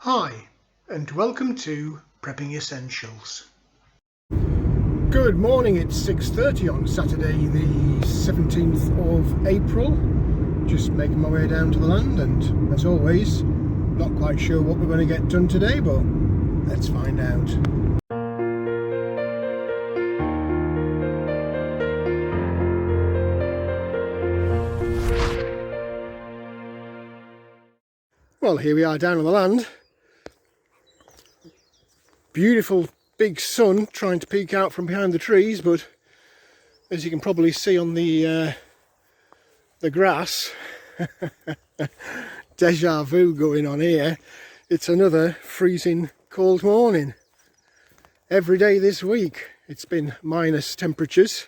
Hi, and welcome to Prepping Essentials. Good morning, it's 6:30 on Saturday the 17th of April. Just making my way down to the land, and as always, not quite sure what we're going to get done today, but let's find out. Well, here we are down on the land. Beautiful big sun trying to peek out from behind the trees, but as you can probably see on the grass, deja vu going on here. It's another freezing cold morning. Every day this week it's been minus temperatures.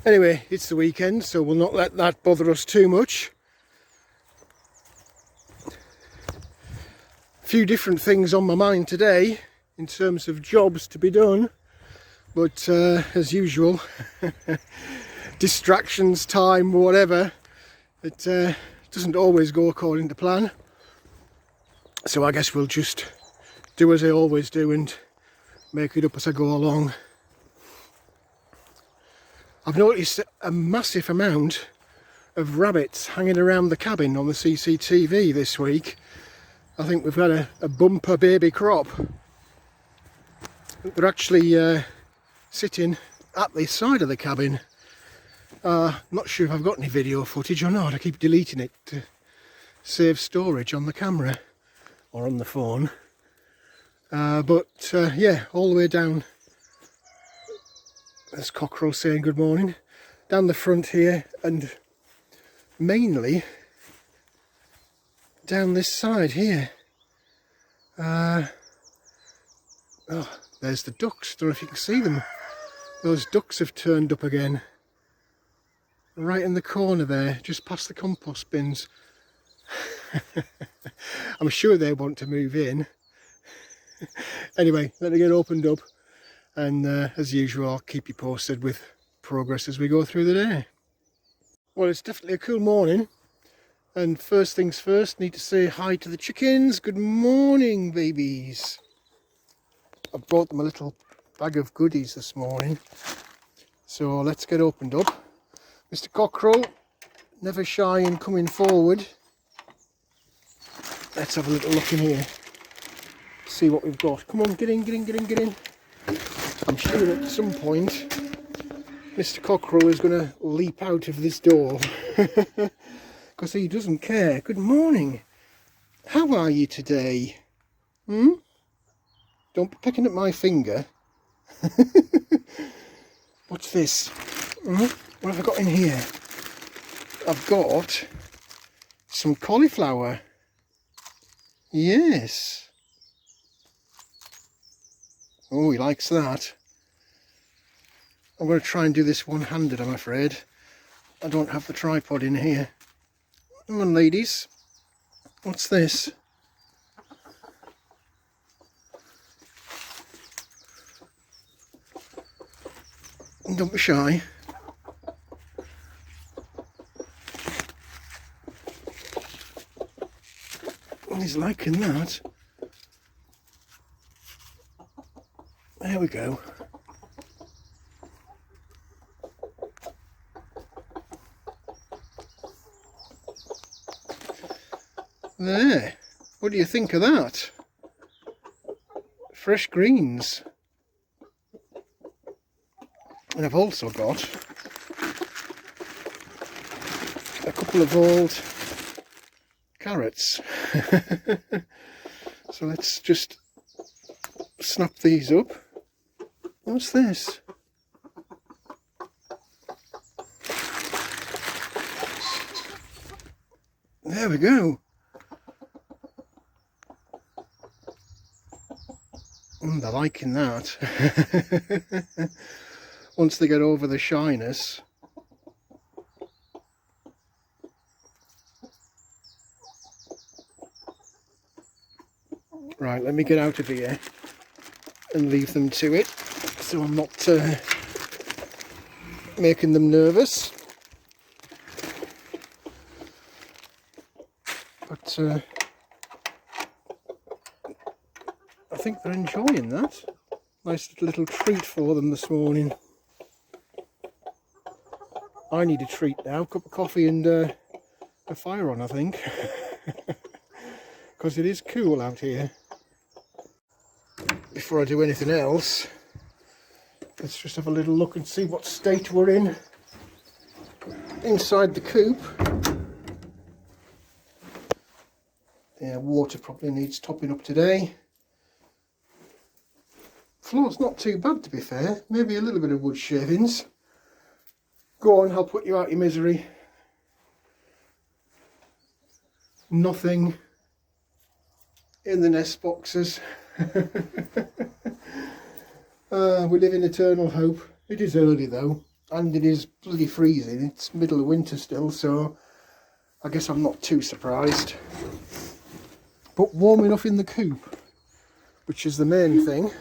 Anyway, it's the weekend, so we'll not let that bother us too much. A few different things on my mind today in terms of jobs to be done, but as usual, distractions, time, whatever, it doesn't always go according to plan. So I guess we'll just do as I always do and make it up as I go along. I've noticed a massive amount of rabbits hanging around the cabin on the CCTV this week. I think we've had a bumper baby crop. They're actually sitting at the side of the cabin. Not sure if I've got any video footage or not. I keep deleting it to save storage on the camera or on the phone. But yeah, all the way down, there's cockerel saying good morning, down the front here, and mainly down this side here. Oh, there's the ducks. Don't know if you can see them. Those ducks have turned up again. Right in the corner there, just past the compost bins. I'm sure they want to move in. Anyway, let me get opened up, and as usual I'll keep you posted with progress as we go through the day. Well, it's definitely a cool morning, and first things first, need to say hi to the chickens. Good morning, babies. I brought them a little bag of goodies this morning, so let's get opened up. Mr. Cockerel, never shy in coming forward. Let's have a little look in here, see what we've got. Come on, get in, get in, get in, get in. I'm sure at some point Mr. Cockerel is going to leap out of this door because he doesn't care. Good morning. How are you today? Don't be picking at my finger. What's this? What have I got in here? I've got some cauliflower. Yes. Oh, he likes that. I'm going to try and do this one-handed, I'm afraid. I don't have the tripod in here. Come on, ladies. What's this? Don't be shy. He's liking that. There we go. There. What do you think of that? Fresh greens. And I've also got a couple of old carrots. So let's just snap these up. What's this? There we go. They're liking that. Once they get over the shyness. Right, let me get out of here and leave them to it, so I'm not making them nervous. But I think they're enjoying that. Nice little treat for them this morning. I need a treat now, cup of coffee and a fire on, I think. Because it is cool out here. Before I do anything else, let's just have a little look and see what state we're in inside the coop. Yeah, water probably needs topping up today. Floor's not too bad, to be fair. Maybe a little bit of wood shavings. Go on, I'll put you out your misery. Nothing in the nest boxes. We live in eternal hope. It is early though, and it is bloody freezing. It's middle of winter still, so I guess I'm not too surprised. But warm enough in the coop, which is the main thing.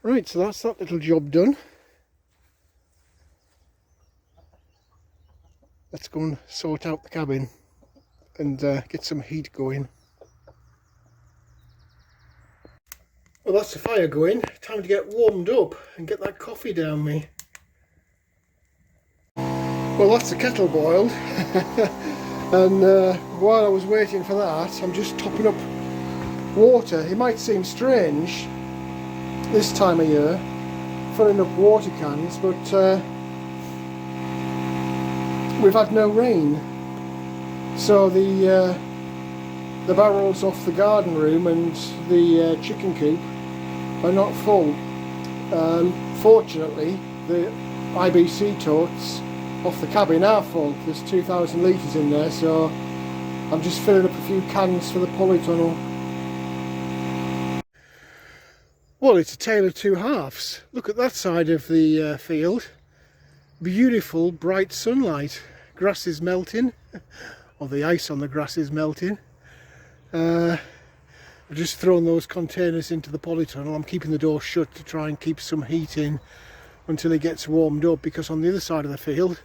Right, so that's that little job done. Let's go and sort out the cabin and get some heat going. Well, that's the fire going. Time to get warmed up and get that coffee down me. Well, that's the kettle boiled. And while I was waiting for that, I'm just topping up water. It might seem strange this time of year, filling up water cans, but we've had no rain. So the barrels off the garden room and the chicken coop are not full. Fortunately, the IBC totes off the cabin are full. There's 2,000 litres in there, so I'm just filling up a few cans for the polytunnel. Well, it's a tale of two halves. Look at that side of the field. Beautiful bright sunlight. Grass is melting, or the ice on the grass is melting. I've just thrown those containers into the polytunnel. I'm keeping the door shut to try and keep some heat in until it gets warmed up, because on the other side of the field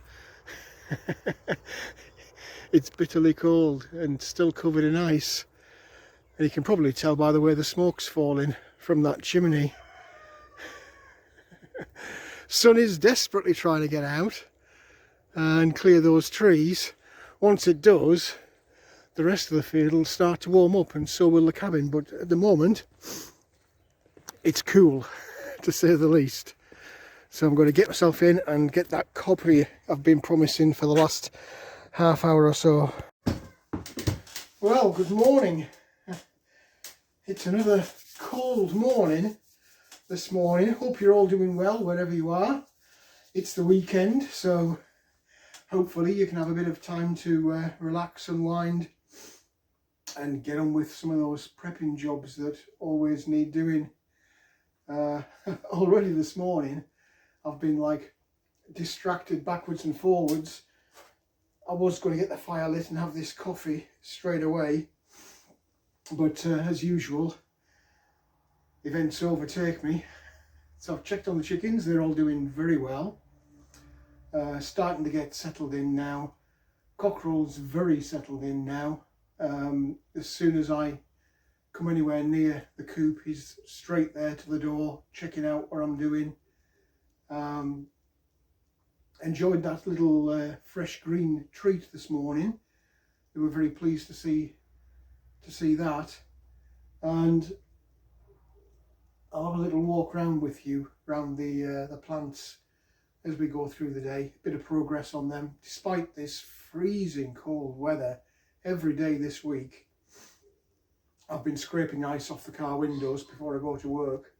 it's bitterly cold and still covered in ice. And you can probably tell by the way the smoke's falling from that chimney. Sun is desperately trying to get out and clear those trees. Once it does, the rest of the field will start to warm up, and so will the cabin. But at the moment, it's cool, to say the least. So I'm going to get myself in and get that coffee I've been promising for the last half hour or so. Well, good morning. It's another cold morning this morning. Hope you're all doing well wherever you are. It's the weekend, so hopefully you can have a bit of time to relax, unwind, and get on with some of those prepping jobs that always need doing. Already this morning I've been like distracted backwards and forwards. I was going to get the fire lit and have this coffee straight away, but as usual, events overtake me. So I've checked on the chickens. They're all doing very well. Starting to get settled in now. Cockerel's very settled in now. As soon as I come anywhere near the coop, he's straight there to the door, checking out what I'm doing. Enjoyed that little fresh green treat this morning. They were very pleased to see that. And I'll have a little walk around with you around the plants as we go through the day. A bit of progress on them despite this freezing cold weather. Every day this week I've been scraping ice off the car windows before I go to work.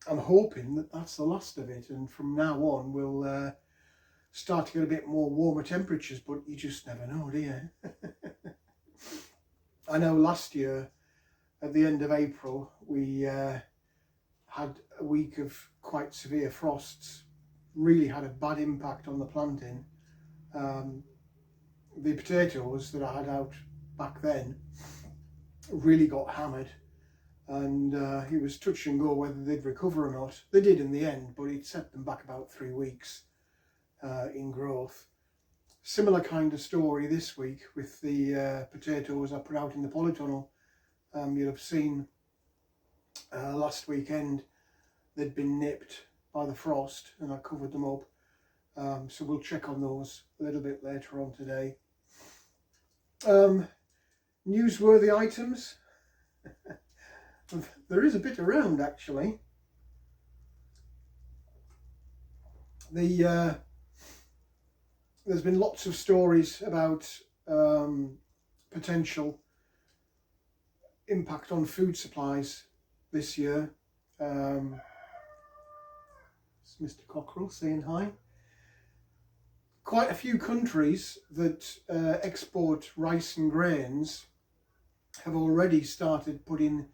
I'm hoping that that's the last of it, and from now on we'll start to get a bit more warmer temperatures, but you just never know, do you? I know last year at the end of April we had a week of quite severe frosts. Really had a bad impact on the planting. The potatoes that I had out back then really got hammered, and it was touch and go whether they'd recover or not. They did in the end, but it set them back about 3 weeks in growth. Similar kind of story this week with the potatoes I put out in the polytunnel. You'll have seen last weekend they'd been nipped by the frost and I covered them up. So we'll check on those a little bit later on today. Newsworthy items. There is a bit around actually. There's been lots of stories about potential impact on food supplies this year. It's Mr. Cockerell saying hi. Quite a few countries that export rice and grains have already started putting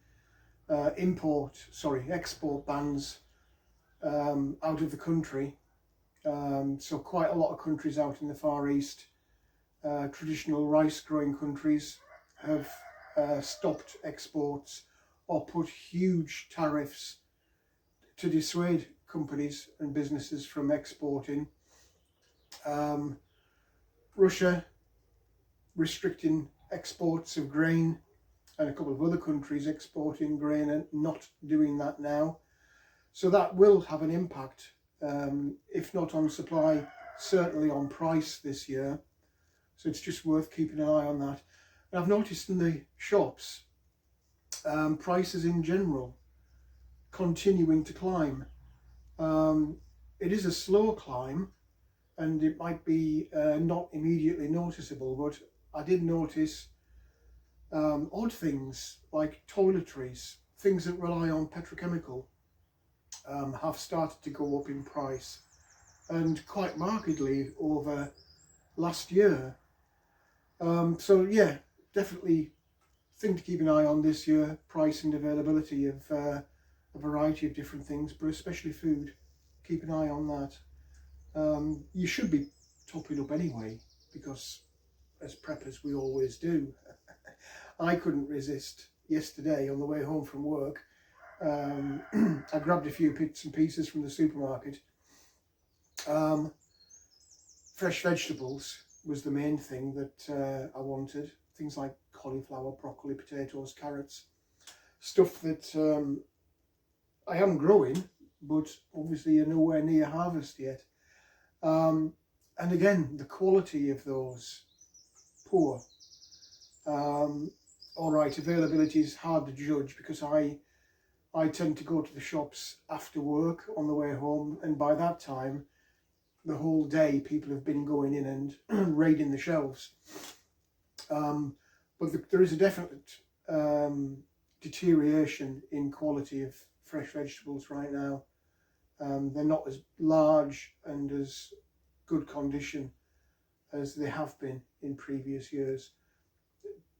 export bans out of the country. So quite a lot of countries out in the Far East, traditional rice growing countries, have stopped exports or put huge tariffs to dissuade companies and businesses from exporting. Russia restricting exports of grain, and a couple of other countries exporting grain and not doing that now. So that will have an impact, if not on supply, certainly on price this year. So it's just worth keeping an eye on that. And I've noticed in the shops, prices in general continuing to climb. It is a slow climb, and it might be not immediately noticeable, but I did notice odd things like toiletries, things that rely on petrochemical, have started to go up in price, and quite markedly over last year. So yeah, definitely thing to keep an eye on this year, price and availability of a variety of different things, but especially food. Keep an eye on that. You should be topping up anyway, because as preppers we always do. I couldn't resist yesterday on the way home from work. I grabbed a few bits and pieces from the supermarket. Fresh vegetables was the main thing that I wanted. Things like cauliflower, broccoli, potatoes, carrots. Stuff that I am growing, but obviously you're nowhere near harvest yet. And again, the quality of those, poor. All right, availability is hard to judge because I tend to go to the shops after work on the way home, and by that time, the whole day people have been going in and raiding the shelves. But there is a definite deterioration in quality of fresh vegetables right now. They're not as large and as good condition as they have been in previous years.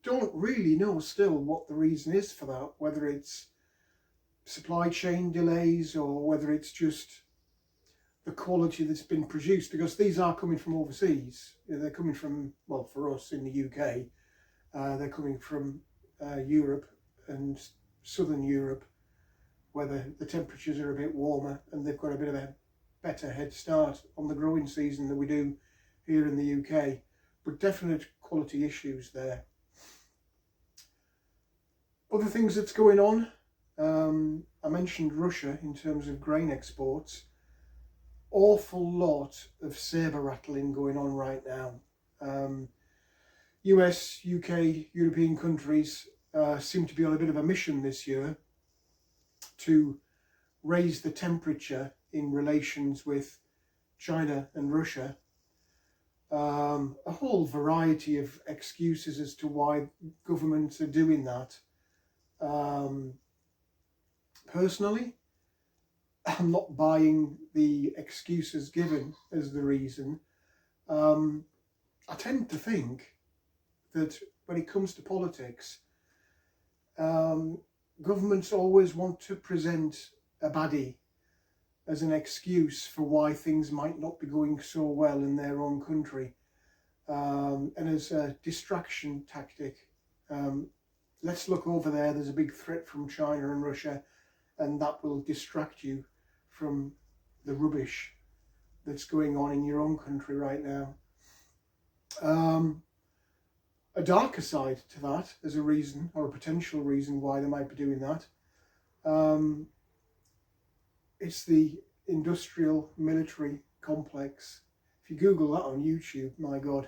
Don't really know still what the reason is for that, whether it's supply chain delays or whether it's just the quality that's been produced, because these are coming from overseas. They're coming from, well, for us in the UK, they're coming from Europe and Southern Europe, where the temperatures are a bit warmer and they've got a bit of a better head start on the growing season than we do here in the UK. But definite quality issues there. Other things that's going on, I mentioned Russia in terms of grain exports. Awful lot of saber rattling going on right now. US, UK, European countries seem to be on a bit of a mission this year to raise the temperature in relations with China and Russia. A whole variety of excuses as to why governments are doing that. Personally, I'm not buying the excuses given as the reason. I tend to think that when it comes to politics, governments always want to present a baddie as an excuse for why things might not be going so well in their own country, and as a distraction tactic. Let's look over there, there's a big threat from China and Russia, and that will distract you from the rubbish that's going on in your own country right now. A darker side to that as a reason, or a potential reason why they might be doing that. It's the industrial military complex. If you Google that on YouTube, my God,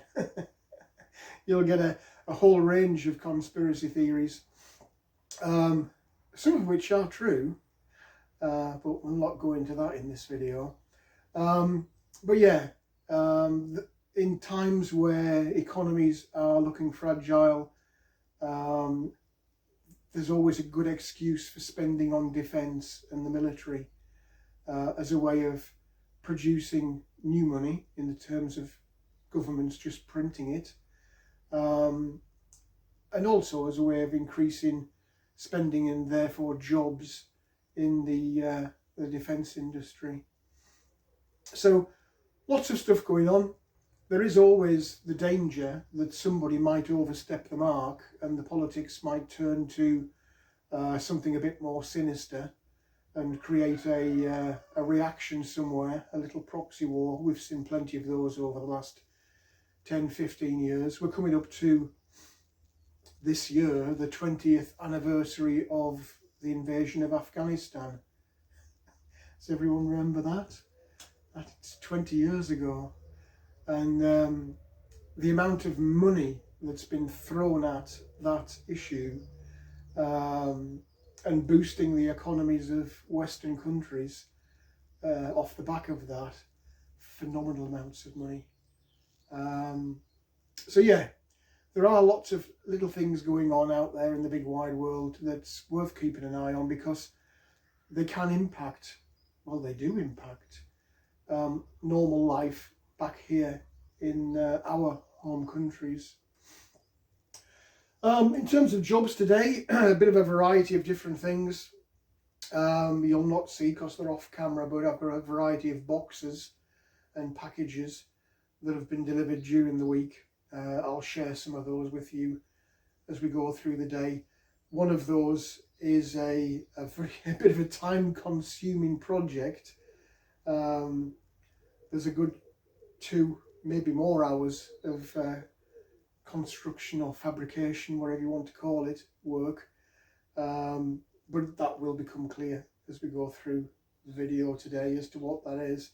you'll get a whole range of conspiracy theories, some of which are true, but we'll not go into that in this video. But yeah, in times where economies are looking fragile, there's always a good excuse for spending on defence and the military as a way of producing new money in the terms of governments just printing it, and also as a way of increasing spending and therefore jobs in the defence industry. So lots of stuff going on. There is always the danger that somebody might overstep the mark and the politics might turn to something a bit more sinister and create a reaction somewhere, a little proxy war. We've seen plenty of those over the last 10, 15 years. We're coming up to this year, the 20th anniversary of the invasion of Afghanistan. Does everyone remember that? That's 20 years ago. And the amount of money that's been thrown at that issue and boosting the economies of Western countries off the back of that, phenomenal amounts of money. So yeah, there are lots of little things going on out there in the big wide world that's worth keeping an eye on, because they can impact, well, they do impact normal life back here in our home countries. In terms of jobs today, a bit of a variety of different things. You'll not see because they're off camera, but I've got a variety of boxes and packages that have been delivered during the week. I'll share some of those with you as we go through the day. One of those is a bit of a time-consuming project. There's a good 2, maybe more hours of construction or fabrication, whatever you want to call it, work. But that will become clear as we go through the video today as to what that is.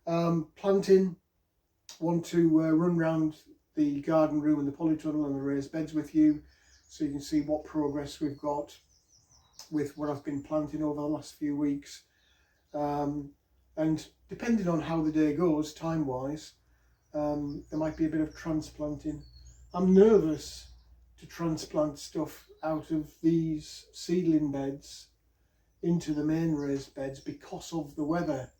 Planting. Want to run round the garden room and the polytunnel and the raised beds with you, so you can see what progress we've got with what I've been planting over the last few weeks. And depending on how the day goes, time-wise, there might be a bit of transplanting. I'm nervous to transplant stuff out of these seedling beds into the main raised beds because of the weather.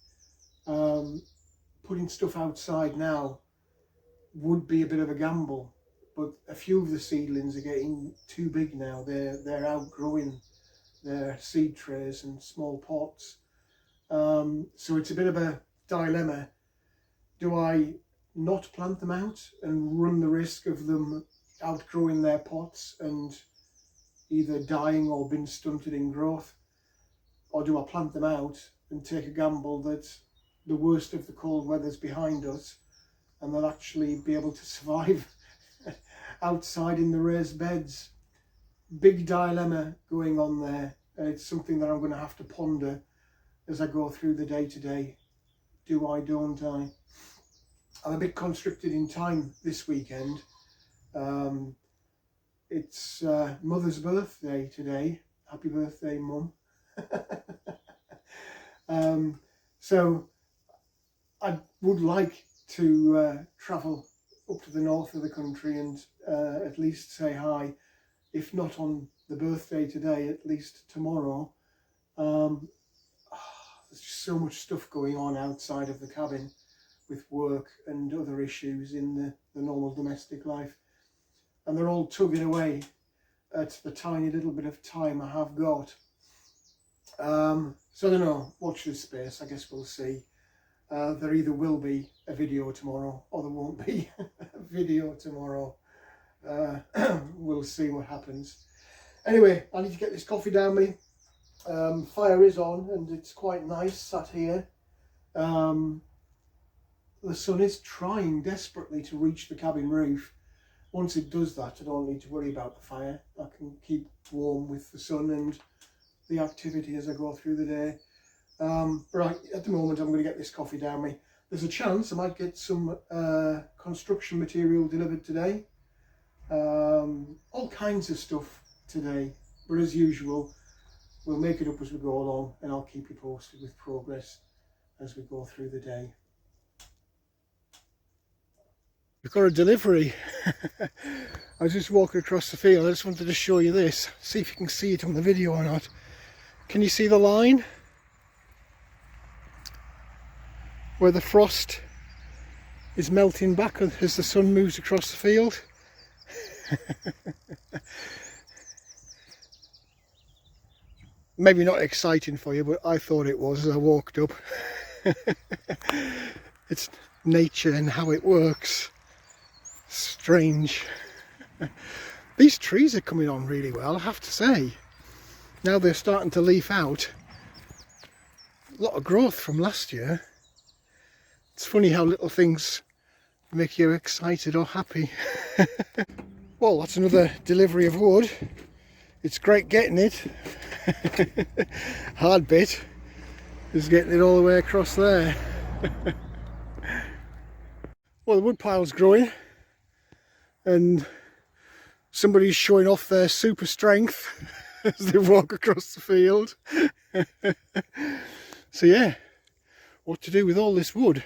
Putting stuff outside now would be a bit of a gamble, but a few of the seedlings are getting too big now. They're outgrowing their seed trays and small pots. So it's a bit of a dilemma. Do I not plant them out and run the risk of them outgrowing their pots and either dying or being stunted in growth? Or do I plant them out and take a gamble that the worst of the cold weather's behind us and they'll actually be able to survive outside in the raised beds? Big dilemma going on there, and it's something that I'm going to have to ponder as I go through the day today. Do I, don't I? I'm a bit constricted in time this weekend. It's Mother's birthday today. Happy birthday, Mum. So I would like to travel up to the north of the country and at least say hi, if not on the birthday today, at least tomorrow. There's just so much stuff going on outside of the cabin with work and other issues in the normal domestic life, and they're all tugging away at the tiny little bit of time I have got. So I don't know, watch this space, I guess we'll see. There either will be a video tomorrow or there won't be a video tomorrow. We'll see what happens. Anyway, I need to get this coffee down me. Fire is on and it's quite nice sat here. the sun is trying desperately to reach the cabin roof. Once it does that, I don't need to worry about the fire. I can keep warm with the sun and the activity as I go through the day. Right, at the moment I'm going to get this coffee down me. There's a chance I might get some construction material delivered today. All kinds of stuff today, but as usual, we'll make it up as we go along, and I'll keep you posted with progress as we go through the day. We've got a delivery. I was just walking across the field. I just wanted to show you this. See if you can see it on the video or not. Can you see the line? Where the frost is melting back as the sun moves across the field. Maybe not exciting for you, but I thought it was as I walked up. It's nature and how it works. Strange. These trees are coming on really well, I have to say. Now they're starting to leaf out. A lot of growth from last year. It's funny how little things make you excited or happy. Well, that's another delivery of wood. It's great getting it. Hard bit is getting it all the way across there. Well, the wood pile's growing and somebody's showing off their super strength as they walk across the field. So yeah, what to do with all this wood?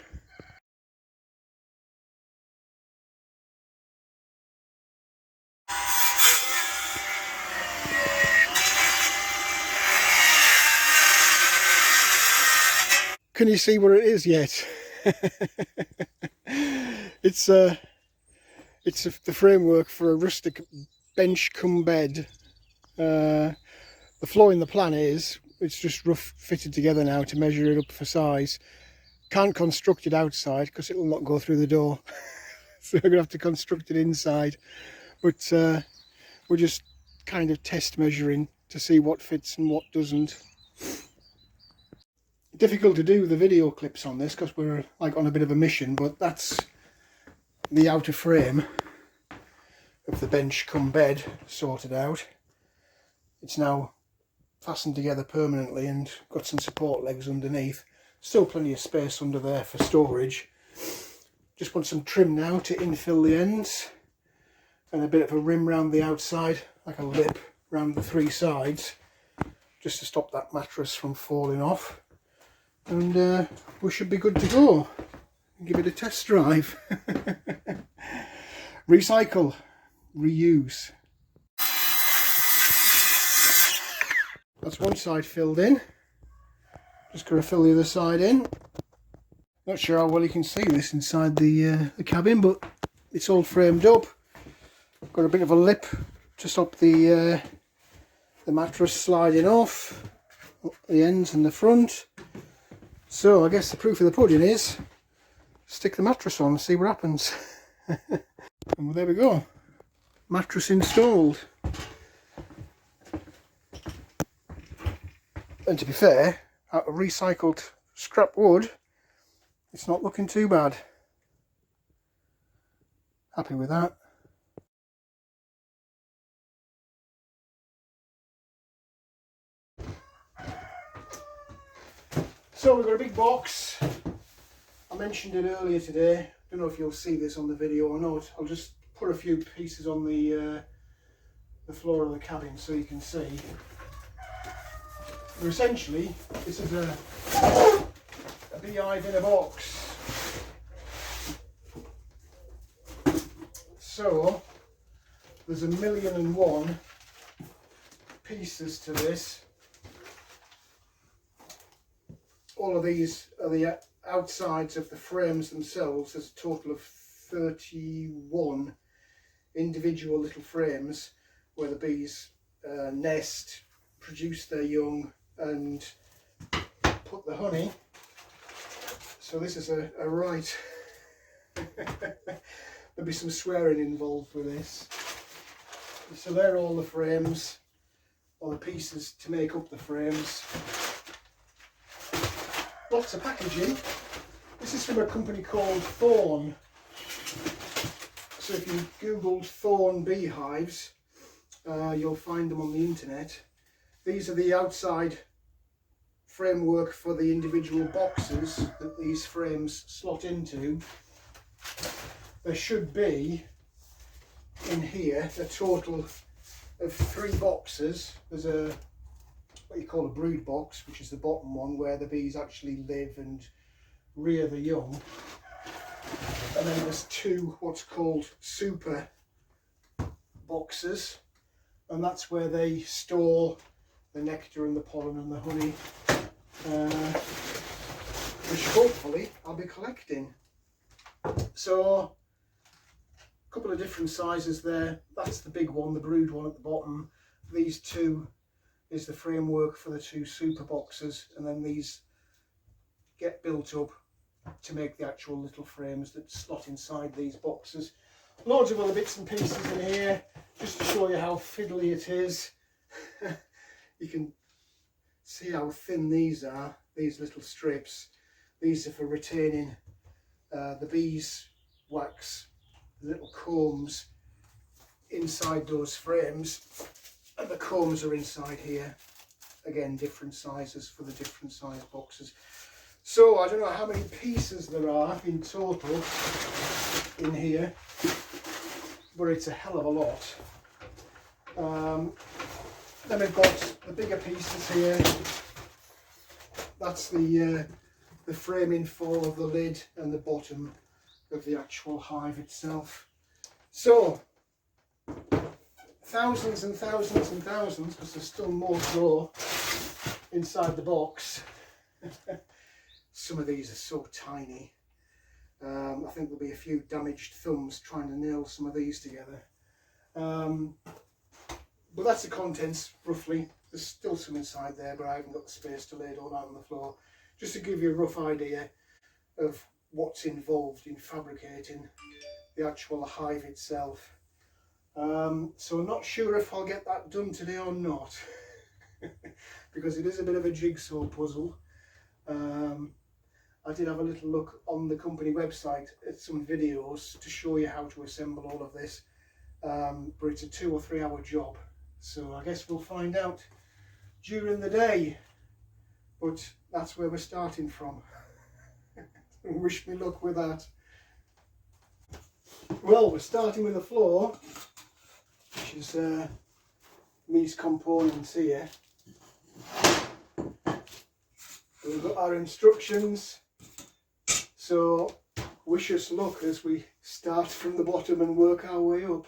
Can you see what it is yet? It's the framework for a rustic bench cum bed. The floor in the plan is, it's just rough fitted together now to measure it up for size. Can't construct it outside because it will not go through the door. So we're going to have to construct it inside. But we're just kind of test measuring to see what fits and what doesn't. Difficult to do the video clips on this because we're like on a bit of a mission, but that's the outer frame of the bench cum bed sorted out. It's now fastened together permanently and got some support legs underneath. Still plenty of space under there for storage. Just want some trim now to infill the ends and a bit of a rim round the outside, like a lip round the three sides, just to stop that mattress from falling off. And we should be good to go. Give it a test drive. Recycle, reuse. That's one side filled in. Just going to fill the other side in. Not sure how well you can see this inside the cabin, but it's all framed up. Got a bit of a lip to stop the mattress sliding off the ends and the front. So I guess the proof of the pudding is stick the mattress on and see what happens. And well, there we go, mattress installed. And to be fair, out of recycled scrap wood, it's not looking too bad. Happy with that. So we've got a big box. I mentioned it earlier today. Don't know if you'll see this on the video or not. I'll just put a few pieces on the floor of the cabin so you can see. But essentially, this is a beehive in a box. So there's 1,000,001 pieces to this. All of these are the outsides of the frames themselves. There's a total of 31 individual little frames where the bees nest, produce their young and put the honey. So this is a right there'll be some swearing involved with this. So they're all the frames, or the pieces to make up the frames. Lots of packaging. This is from a company called Thorn. So if you googled Thorn beehives, you'll find them on the internet. These are the outside framework for the individual boxes that these frames slot into. There should be in here a total of 3 boxes. There's a what you call a brood box, which is the bottom one where the bees actually live and rear the young, and then there's 2 what's called super boxes, and that's where they store the nectar and the pollen and the honey, which hopefully I'll be collecting. So a couple of different sizes there. That's the big one, the brood one at the bottom. These 2 is the framework for the 2 super boxes, and then these get built up to make the actual little frames that slot inside these boxes. Loads of other bits and pieces in here just to show you how fiddly it is. You can see how thin these are, these little strips. These are for retaining the beeswax, the little combs inside those frames, and the combs are inside here. Again, different sizes for the different size boxes. So I don't know how many pieces there are in total in here, but it's a hell of a lot. Then we've got the bigger pieces here. That's the framing for the lid and the bottom of the actual hive itself. So thousands and thousands and thousands, because there's still more to go inside the box. Some of these are so tiny. I think there'll be a few damaged thumbs trying to nail some of these together. But that's the contents roughly. There's still some inside there, but I haven't got the space to lay it all out on the floor. Just to give you a rough idea of what's involved in fabricating the actual hive itself. So I'm not sure if I'll get that done today or not, because it is a bit of a jigsaw puzzle. I did have a little look on the company website at some videos to show you how to assemble all of this, but it's a 2 or 3 hour job, so I guess we'll find out during the day, but that's where we're starting from. Wish me luck with that. Well, we're starting with the floor, which is these components here. We've got our instructions, so wish us luck as we start from the bottom and work our way up.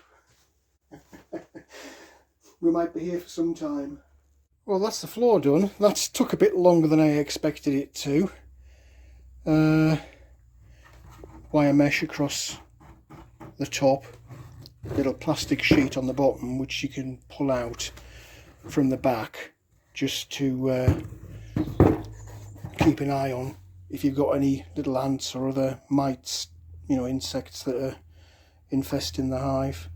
We might be here for some time. Well, that's the floor done. That's took a bit longer than I expected it to. Wire mesh across the top, little plastic sheet on the bottom which you can pull out from the back just to keep an eye on if you've got any little ants or other mites, you know, insects that are infesting the hive.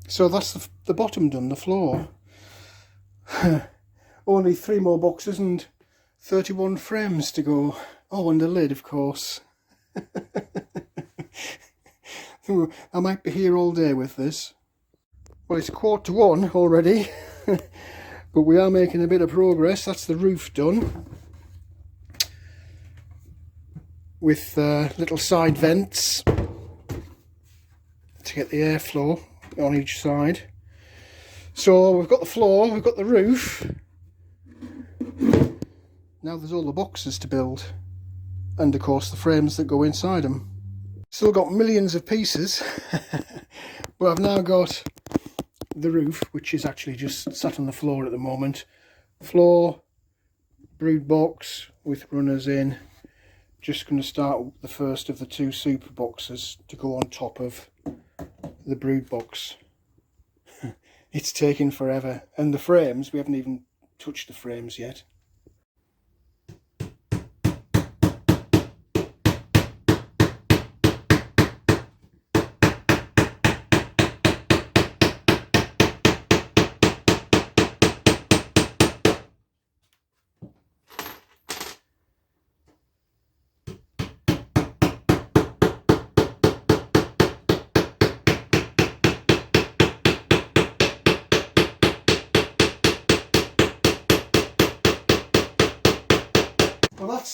So that's the bottom done, the floor. Only 3 more boxes and 31 frames to go. Oh, and the lid, of course. I might be here all day with this. Well, it's 1:15 already. But we are making a bit of progress. That's the roof done, with little side vents to get the airflow on each side. So we've got the floor, we've got the roof. Now there's all the boxes to build, and of course the frames that go inside them. Still got millions of pieces, but I've now got the roof, which is actually just sat on the floor at the moment. Floor, brood box with runners in. Just going to start the first of the 2 super boxes to go on top of the brood box. It's taking forever, and the frames, we haven't even touched the frames yet.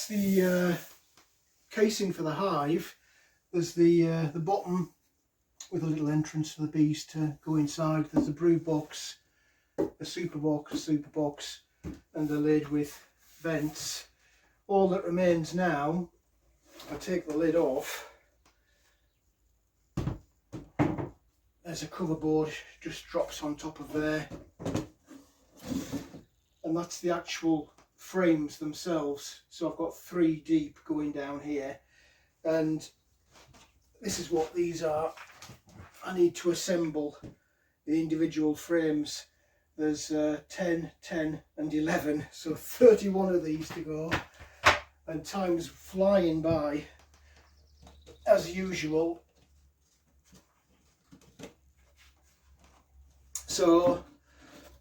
that's the casing for the hive. There's the bottom with a little entrance for the bees to go inside. There's a brood box, a super box, and a lid with vents. All that remains now, I take the lid off. There's a cover board, just drops on top of there, and that's the actual frames themselves. So I've got 3 deep going down here, and this is what these are. I need to assemble the individual frames. There's 10, 10 and 11, so 31 of these to go, and time's flying by as usual. So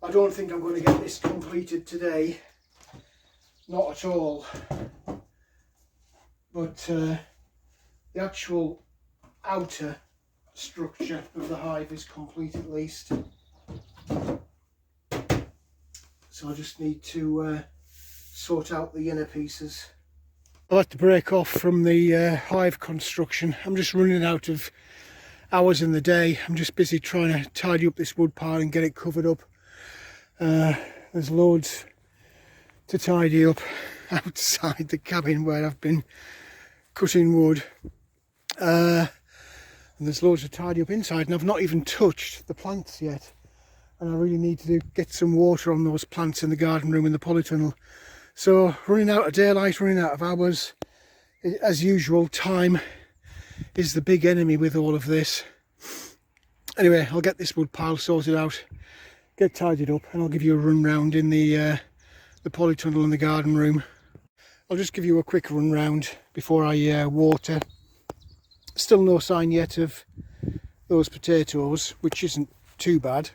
I don't think I'm going to get this completed today, not at all, but the actual outer structure of the hive is complete at least. So I just need to sort out the inner pieces. I'll have to break off from the hive construction. I'm just running out of hours in the day. I'm just busy trying to tidy up this wood pile and get it covered up. There's loads to tidy up outside the cabin where I've been cutting wood. And there's loads to tidy up inside, and I've not even touched the plants yet. And I really need to get some water on those plants in the garden room in the polytunnel. So running out of daylight, running out of hours. As usual, time is the big enemy with all of this. Anyway, I'll get this wood pile sorted out, get tidied up, and I'll give you a run round in the polytunnel in the garden room. I'll just give you a quick run round before I water. Still no sign yet of those potatoes, which isn't too bad.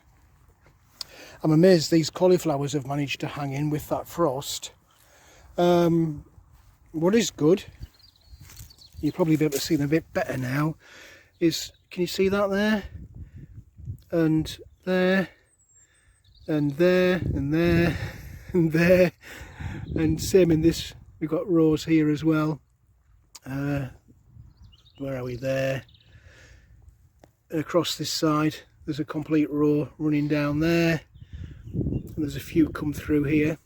I'm amazed these cauliflowers have managed to hang in with that frost. What is good, you'll probably be able to see them a bit better now, is, can you see that there? And there, and there, and there, and there, and same in this, we've got rows here as well. Where are we? There. Across this side, there's a complete row running down there, and there's a few come through here.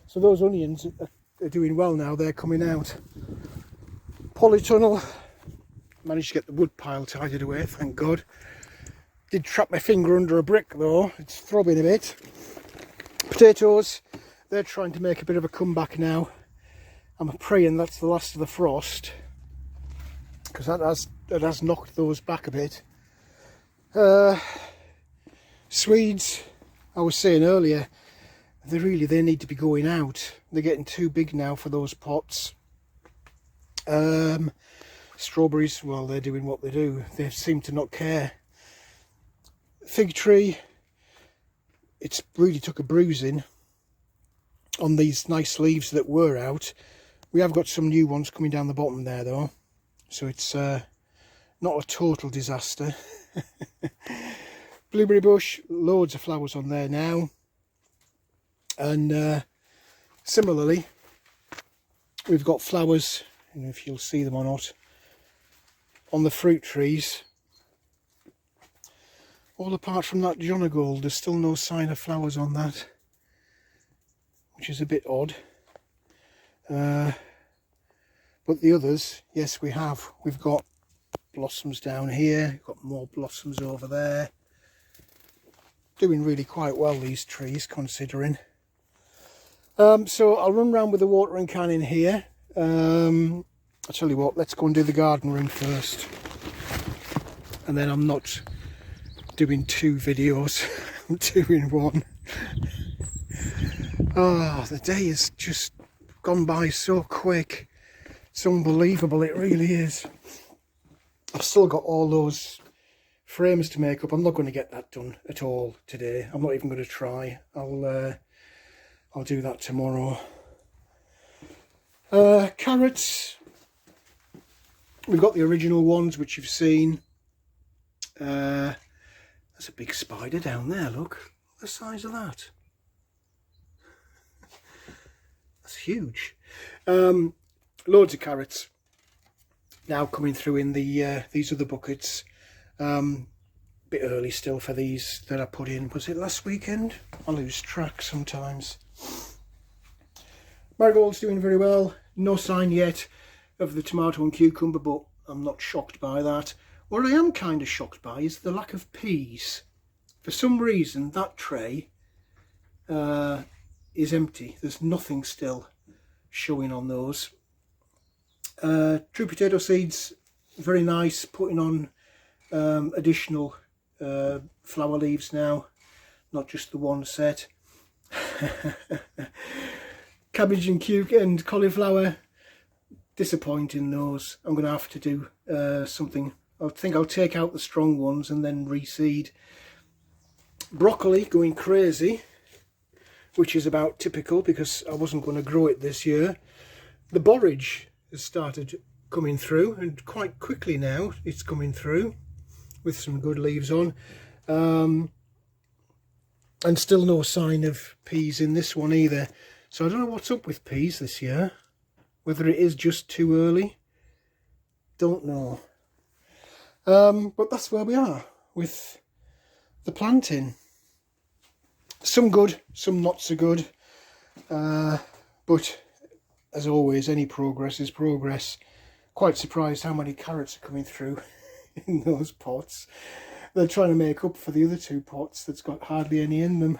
So those onions are doing well now, they're coming out. Polytunnel, managed to get the wood pile tidied away, thank God. Did trap my finger under a brick though, it's throbbing a bit. Potatoes, they're trying to make a bit of a comeback now. I'm praying that's the last of the frost, because that has knocked those back a bit. Swedes, I was saying earlier, they need to be going out. They're getting too big now for those pots. Strawberries, well, they're doing what they do. They seem to not care. Fig tree, it's really took a bruising on these nice leaves that were out. We have got some new ones coming down the bottom there though, so it's not a total disaster. Blueberry bush, loads of flowers on there now. And similarly, we've got flowers, I don't know if you'll see them or not, on the fruit trees. All apart from that Jonagold, there's still no sign of flowers on that, which is a bit odd. But the others, yes, we have. We've got blossoms down here, we've got more blossoms over there. Doing really quite well, these trees, considering. So I'll run around with the watering can in here. I'll tell you what, let's go and do the garden room first. And then I'm not doing 2 videos, I'm doing 1. Oh, the day has just gone by so quick. It's unbelievable, it really is. I've still got all those frames to make up. I'm not going to get that done at all today. I'm not even going to try. I'll do that tomorrow. Carrots. We've got the original ones, which you've seen. There's a big spider down there, look. The size of that. That's huge. Loads of carrots now coming through in the these other buckets. Bit early still for these that I put in. Was it last weekend? I lose track sometimes. Marigold's doing very well. No sign yet of the tomato and cucumber, but I'm not shocked by that. What I am kind of shocked by is the lack of peas. For some reason that tray is empty. There's nothing still showing on those. True potato seeds, very nice, putting on additional flower leaves now, not just the one set. Cabbage and cauliflower, disappointing those. I'm going to have to do something. I think I'll take out the strong ones and then reseed. Broccoli going crazy, which is about typical because I wasn't going to grow it this year. The borage has started coming through, and quite quickly now it's coming through with some good leaves on. And still no sign of peas in this one either. So I don't know what's up with peas this year. Whether it is just too early, don't know. But that's where we are with the planting. Some good, some not so good. But as always, any progress is progress. Quite surprised how many carrots are coming through in those pots. They're trying to make up for the other two pots that's got hardly any in them.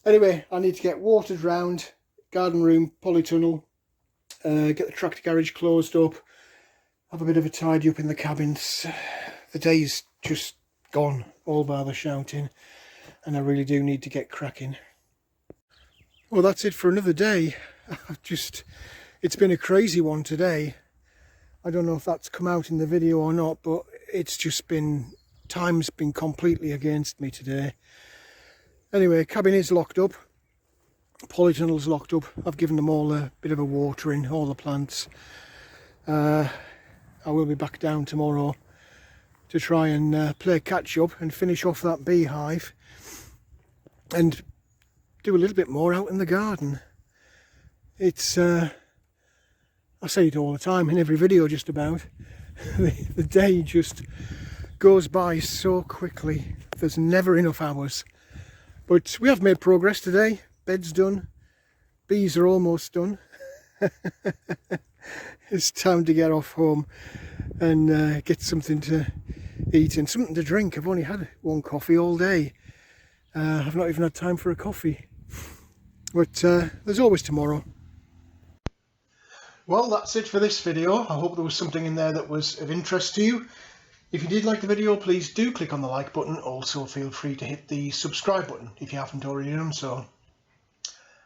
Anyway, I need to get watered round, garden room, polytunnel, get the tractor garage closed up, have a bit of a tidy up in the cabins. The day's just gone, all by the shouting, and I really do need to get cracking. Well, that's it for another day. It's been a crazy one today. I don't know if that's come out in the video or not, but it's just been, time's been completely against me today. Anyway, cabin is locked up, polytunnel's locked up. I've given them all a bit of a watering, all the plants. I will be back down tomorrow to try and play catch up and finish off that beehive and do a little bit more out in the garden. It's I say it all the time in every video just about. The day just goes by so quickly. There's never enough hours. But we have made progress today. Bed's done. Bees are almost done. It's time to get off home and get something to eat and something to drink. I've only had one coffee all day. I've not even had time for a coffee. But there's always tomorrow. Well, that's it for this video. I hope there was something in there that was of interest to you. If you did like the video, please do click on the like button. Also feel free to hit the subscribe button if you haven't already done so.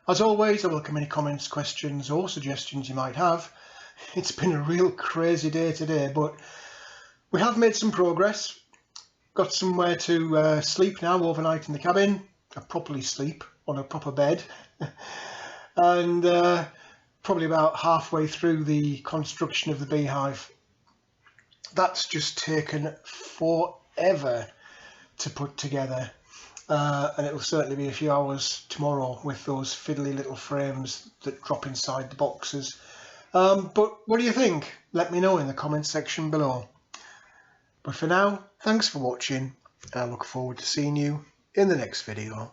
As always, I welcome any comments, questions or suggestions you might have. It's been a real crazy day today, but we have made some progress. Got somewhere to sleep now overnight in the cabin. I properly sleep on a proper bed. And probably about halfway through the construction of the beehive. That's just taken forever to put together, and it will certainly be a few hours tomorrow with those fiddly little frames that drop inside the boxes. But what do you think? Let me know in the comments section below. But for now, thanks for watching. I look forward to seeing you in the next video.